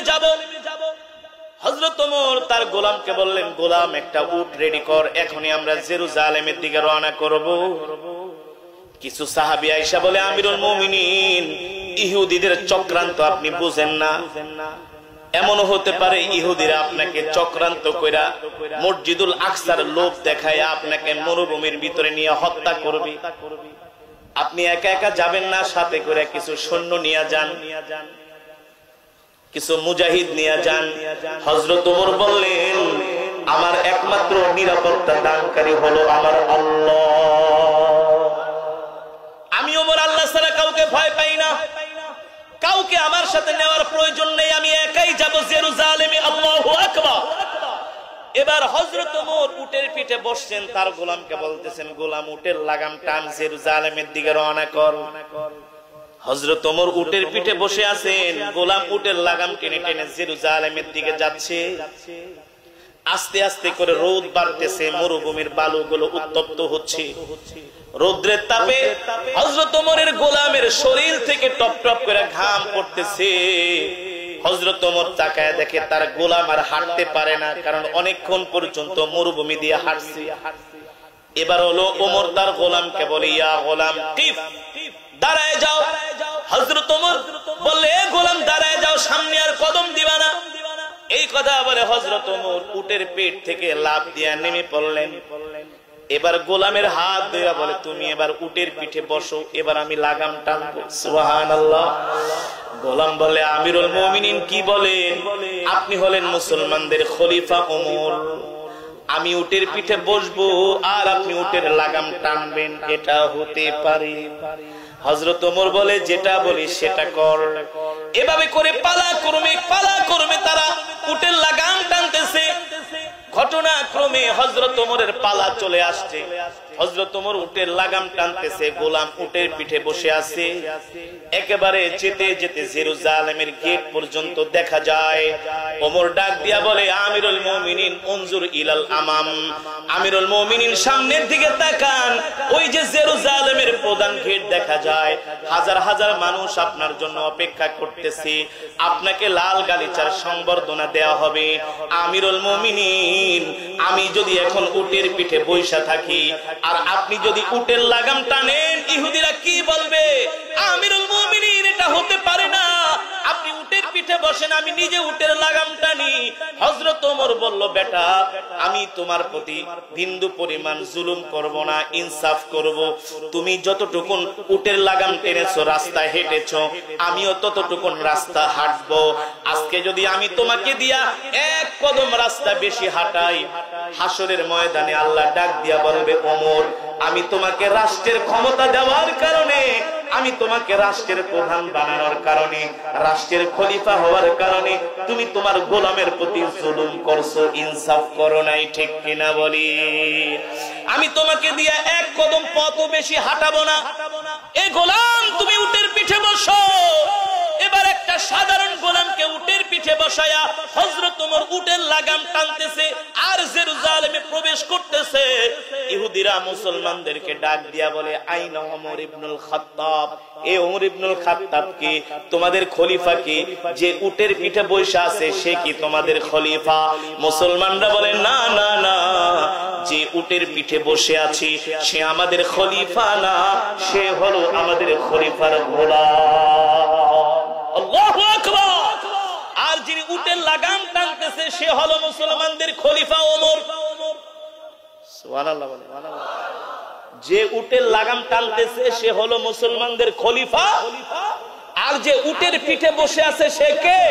যাব। হযরত ওমর তার গোলামকে বললেন, গোলাম একটা উট রেডি কর, এখনই আমরা জেরুজালেমের দিকে রওনা করব। কিছু সাহাবী আয়েশা বলে, আমিরুল মুমিনিন, ইহুদিদের চক্রান্ত আপনি বুঝেন না। এমন হতে পারে ইহুদিরা আপনাকে চক্রান্ত কইরা মসজিদুল আকসার লোভ দেখায় আপনাকে মরুভূমির ভিতরে নিয়ে হত্যা করবে। আপনি একা একা যাবেন না, সাথে করে কিছু সৈন্য নিয়ে যান, কিছু মুজাহিদ নিয়ে যান। হযরত ওমর বললেন, আমার একমাত্র নিরাপত্তা দানকারী হলো আমার আল্লাহ। আমি ওমর আল্লাহ ছাড়া কাউকে ভয় পাই না, কাউকে আমার সাথে নেওয়ার প্রয়োজন নেই, আমি একাই যাব জেরুজালেমে। আল্লাহু আকবার। এবার হযরত ওমর উটের পিঠে বসছেন, তার গোলামকে বলতেছেন, গোলাম উটের লাগাম টান, জেরুজালেমের দিকে রওনা কর। হযরত ওমর উটের পিঠে বসে আছেন, গোলাম উটের লাগাম টেনে টেনে জেরুজালেমের দিকে যাচ্ছে। আস্তে আস্তে করে রোদ বাড়তেছে, মরুভূমির বালুগুলো উত্তপ্ত হচ্ছে। রোদ্রের তাপে হযরত ওমরের গোলামের শরীর থেকে টপ টপ করে ঘাম পড়তেছে। হযরত ওমর তাকায় দেখে তার গোলাম আর হাঁটতে পারে না, কারণ অনেকক্ষণ পর্যন্ত মরুভূমি দিয়ে হাঁটছে। এবার হলো ওমর তার গোলামকে বলে, ইয়া গোলাম কিফ, দাঁড়ায় যাও। হযরত ওমর বললে, এ গোলাম দাঁড়ায় যাও, সামনে আর কদম দিবা না। এই কথা বলে হযরত ওমর উটের পেট থেকে লাফ দিয়ে নেমে পড়লেন। এবার গোলামের হাত ধরে বলে, তুমি এবার উটের পিঠে বসো, এবার আমি লাগাম টানবো। সুবহানাল্লাহ। গোলাম বলে, আমিরুল মুমিনিন কি বলেন? আপনি হলেন মুসলমানদের খলিফা ওমর, আমি উটের পিঠে বসবো আর আপনি উটের লাগাম টানবেন, এটা হতে পারে? হযরত ওমর বলে, যেটা বলি সেটা কর। এভাবে করে পালাক্রমে তারা উটের লাগাম টানতেছে। ঘটনাক্রমে হযরত ওমরের পালা চলে আসছে। হযরত ওমর উটের লাগাম টানতেছে, গোলাম উটের পিঠে বসে আছে। একেবারে যেতে যেতে জেরুজালেমের গেট পর্যন্ত দেখা যায়। ওমর ডাক দিয়া বলে, আমিরুল মুমিনিন উনজুর ইলাল আমাম, আমিরুল মুমিনিন সামনের দিকে তাকান, ওই যে জেরুজালেমের প্রধান গেট দেখা যায়। হাজার হাজার মানুষ আপনার জন্য অপেক্ষা করতেছে, আপনাকে লাল গালিচার সংবর্ধনা দেয়া হবে। আমিরুল মুমিনিন, আমি যদি এখন উটের পিঠে বৈশা থাকি আর আপনি যদি উটের লাগাম টানেন, ইহুদিরা কি বলবে? আমিরুল মুমিনিন, এটা হতে পারে না, আপনি উটের পিঠে বসেন, আমি নিজে উটের লাগাম টানি। হযরত ওমর বলল, বেটা, আমি তোমার প্রতি বিন্দু পরিমাণ জুলুম করব না, ইনসাফ করব। তুমি যতটুকুন উটের লাগাম টেনেছো, রাস্তায় হেঁটেছো, আমিও ততটুকুন রাস্তা হাঁটবো। আজকে যদি আমি তোমাকে দিয়া এক কদম রাস্তা বেশি হাঁটাই, হাসরের ময়দানে আল্লাহ ডাক দিয়া বলবে, ওমর, আমি তোমাকে রাষ্ট্রের ক্ষমতা দেওয়ার কারণে, আমি তোমাকে রাষ্ট্রের প্রধান বানানোর কারণে, রাষ্ট্রের খলিফা হওয়ার কারণে তুমি তোমার গোলামের প্রতি জুলুম করছো, ইনসাফ করো নাই, ঠিক কিনা বলি? আমি তোমাকে দিয়ে এক কদম পথ বেশি হাঁটাবো না। এ গোলাম, তুমি উটের পিঠে বসো। এবার একটা সাধারণ গোলামকে উটের পিঠে বসায়া হযরত ওমর উটের লাগাম টানতেছে আর জেরুজালেমে প্রবেশ করতেছে। ইহুদিরা মুসলমানদেরকে ডাক দিয়া বলে, আইনা ওমর ইবনুল খাত্তাব, এ ওমর ইবনুল খাত্তাব কি? তোমাদের খলিফা কি? যে উটের পিঠে বসে আছে সে কি তোমাদের খলিফা? মুসলমানরা বলে, না না না, যে উটের পিঠে বসে আছে সে আমাদের খলিফা না, সে হলো আমাদের খলিফার গোলাম। আল্লাহু আকবার। আর যিনি উটের লাগাম টানতেছে সে হলো মুসলমানদের খলিফা ওমর। সুবহানাল্লাহ। যে উটের লাগাম টানতেছে সে হলো মুসলমানদের খলিফা, আর যে উটের পিঠে বসে আছে সে কে?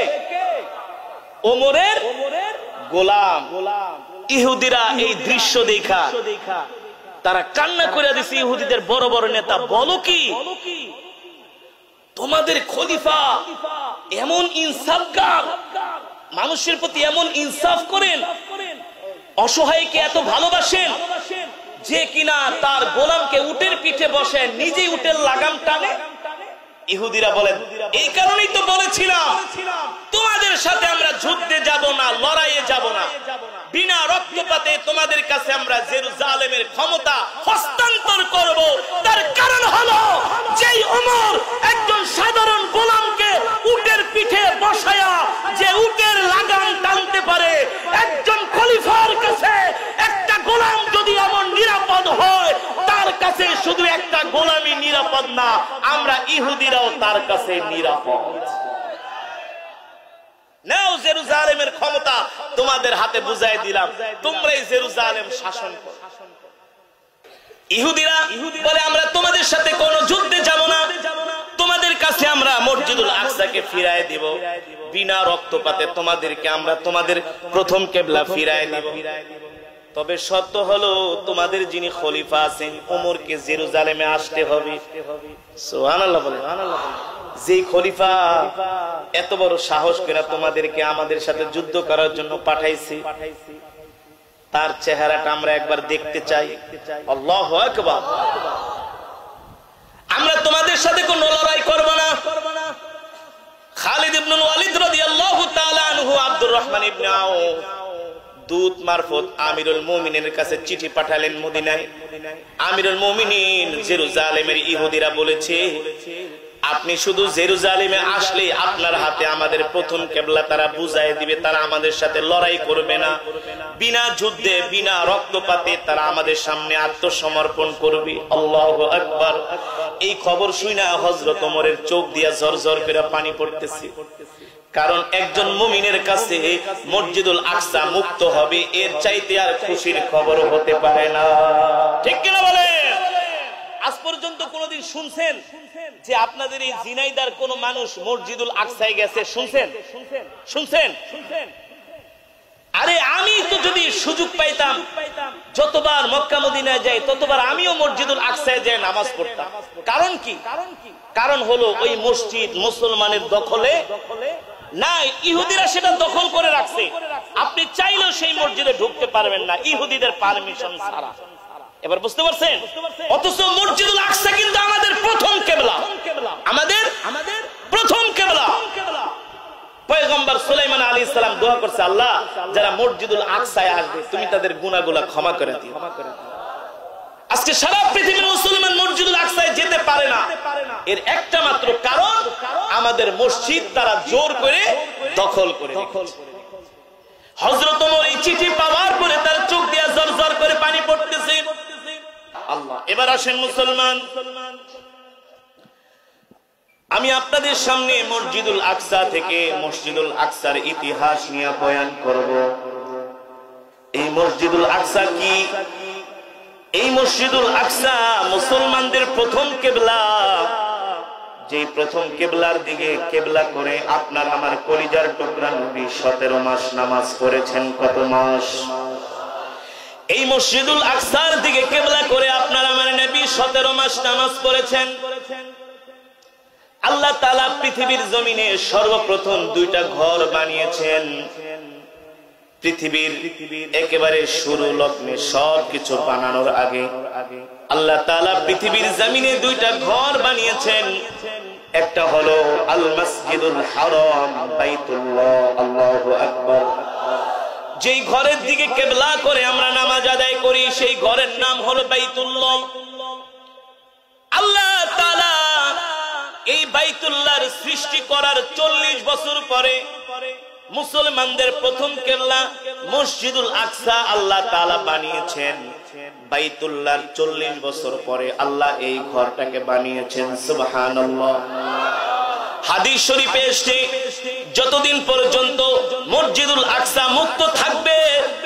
ওমরের গোলাম। ইহুদিরা এই দৃশ্য দেখা তারা কান্না করে দিছে। ইহুদিদের বড় বড় নেতা, বলো কি তোমাদের খলিফা এমন ইনসাফগার, মানুষের প্রতি এমন ইনসাফ করেন, অসহায়কে এত ভালোবাসেন যে কিনা তার গোলামকে উটের পিঠে বসে নিজেই উটের লাগাম টানে। ইহুদিরা বলেন, এই কারণেই তো বলেছিলাম তোমাদের সাথে আমরা যুদ্ধে যাব না, লড়াইয়ে যাব না, বিনা রক্তপাতে তোমাদের কাছে আমরা জেরুজালেমের ক্ষমতা হস্তান্তর করব। তার কারণ হলো যেই ওমর একজন সাধারণ গোলামকে উটের পিঠে বসায়া যে উট একজন খলিফার কাছে একটা গোলাম যদি এমন নিরাপদ হয়, তার কাছে শুধু একটা গোলামই নিরাপদ না, আমরা ইহুদিরাও তার কাছে নিরাপদ। নাও জেরুজালেমের ক্ষমতা তোমাদের হাতে বুঝাই দিলাম, তোমরাই জেরুজালেম শাসন করো। ইহুদিরা বলে আমরা তোমাদের সাথে কোনো যুদ্ধে যাব না, তোমাদের কাছে আমরা মসজিদুল আকসাকে ফিরায় দিব, বিনা রক্তপাতে তোমাদেরকে আমরা তোমাদের প্রথম কিবলা ফিরায় দিব। তবে শর্ত হলো তোমাদের যিনি খলিফা আছেন ওমরকে জেরুজালেমে আসতে হবে। সুবহানাল্লাহ বলে। যে খলিফা এত বড় সাহস করে তোমাদেরকে আমাদের সাথে যুদ্ধ করার জন্য পাঠাইছে, তার চেহারাটা আমরা একবার দেখতে চাই। আল্লাহু আকবার। আমরা তোমাদের সাথে কোনো লড়াই করব না। খালিদ ইবনুল ওয়ালিদ রাদিয়াল্লাহু তাআলা আনহু আব্দুর রহমান ইবনে আউফ দূত মারফত আমিরুল মুমিনের কাছে চিঠি পাঠালেন মদিনায়। আমিরুল মুমিনিন জেরুজালেমের ইহুদিরা বলেছে, আপনি শুধু জেরুজালেমে আসলে আপনার হাতে আমাদের প্রথম কিবলা তারা বুঝাই দিবে, তারা আমাদের সাথে লড়াই করবে না, বিনা যুদ্ধে বিনা রক্তপাতে তারা আমাদের সামনে আত্মসমর্পণ করবে। আল্লাহু আকবার। এই খবর শুনে হযরত ওমরের চোখ দিয়া ঝরঝর করে পানি পড়তেছে, কারণ একজন মুমিনের কাছে মসজিদুল আকসা মুক্ত হবে, এর চাইতে আর খুশির খবর হতে পারে না। ঠিক কিনা বলেন? আজ পর্যন্ত কোনদিন শুনছেন যে আপনাদের এই ঝিনাইদার কোন মানুষ মসজিদুল আকসায় গেছে? শুনছেন? শুনছেন? আরে আমি তো যদি সুযোগ পাইতাম, যতবার মক্কা মদিনায় যাই ততবার আমিও মসজিদুল আকসায় যাই নামাজ পড়তাম। কারণ কি? কারণ হলো ওই মসজিদ মুসলমানের দখলে নাই, ইহুদিরা সেটা দখল করে রাখছে। আপনি চাইলেও সেই মসজিদে ঢুকতে পারবেন না ইহুদিদের পারমিশন ছাড়া। এবার বুঝতে পারছেন? অথচ মসজিদুল আকসা কিন্তু আমাদের প্রথম কিবলা, আমাদের প্রথম কিবলা। পয়গম্বর সুলাইমান আলাইহিস সালাম দোয়া করছে, আল্লাহ যারা মসজিদুল আকসায় আসবে তুমি তাদের গুনাহগুলো ক্ষমা করে দিও। আজকে সারা পৃথিবীর মুসলমান মসজিদুল আকসায় যেতে পারে না, এর একটা মাত্র কারণ আমাদের মসজিদ তারা জোর করে দখল করে রেখেছে। হযরত ওমর এই চিঠি পাওয়ার পরে তার চোখ দিয়ে ঝরঝর করে পানি পড়তেছে। আল্লাহ। এবার আসেন মুসলমান, আমি আপনাদের সামনে মসজিদুল আকসা থেকে মসজিদুল আকসার ইতিহাস নিয়ে বয়ান করব। এই মসজিদুল আকসা কি? এই মসজিদুল আকসা মুসলমানদের প্রথম কিবলা। যে প্রথম কিবলার দিকে কিবলা করে আপনার আমার কলিজার টুকরা নবী 17 মাস নামাজ পড়েছেন। কত মাস? এই মসজিদুল আকসার দিকে কিবলা করে আপনার আমার নবী 17 মাস নামাজ পড়েছেন। আল্লাহ তাআলা পৃথিবীর জমিনে সর্বপ্রথম 2টা ঘর বানিয়েছেন। পৃথিবীর একেবারে শুরু লগ্নে সবকিছু বানানোর আগে আল্লাহ তাআলা পৃথিবীর জমিনে 2টা ঘর বানিয়েছেন। একটা হলো আল মসজিদুল হারাম, বাইতুল্লাহ। আল্লাহু আকবার। যেই ঘরের দিকে কিবলা করে আমরা নামাজ আদায় করি সেই ঘরের নাম হলো বাইতুল্লাহ। আল্লাহ তাআলা এই বাইতুল্লাহর সৃষ্টি করার 40 বছর পরে মুসলমানদের প্রথম কিবলা মসজিদুল আকসা আল্লাহ তাআলা বানিয়েছেন। বাইতুল্লাহর 40 বছর পরে আল্লাহ এই ঘরটাকে বানিয়েছেন। সুবহানাল্লাহ। হাদিস শরীফে এসেছে, যতদিন পর্যন্ত মসজিদুল আকসা মুক্ত থাকবে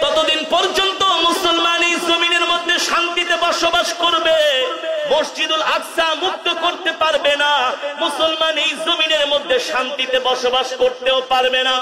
ততদিন পর্যন্ত মুসলমান এই জমিনের মধ্যে শান্তিতে বসবাস করবে। মসজিদুল আকসা মুক্ত করতে পারবে না, মুসলমান এই জমিনের মধ্যে শান্তিতে বসবাস করতেও পারবে না।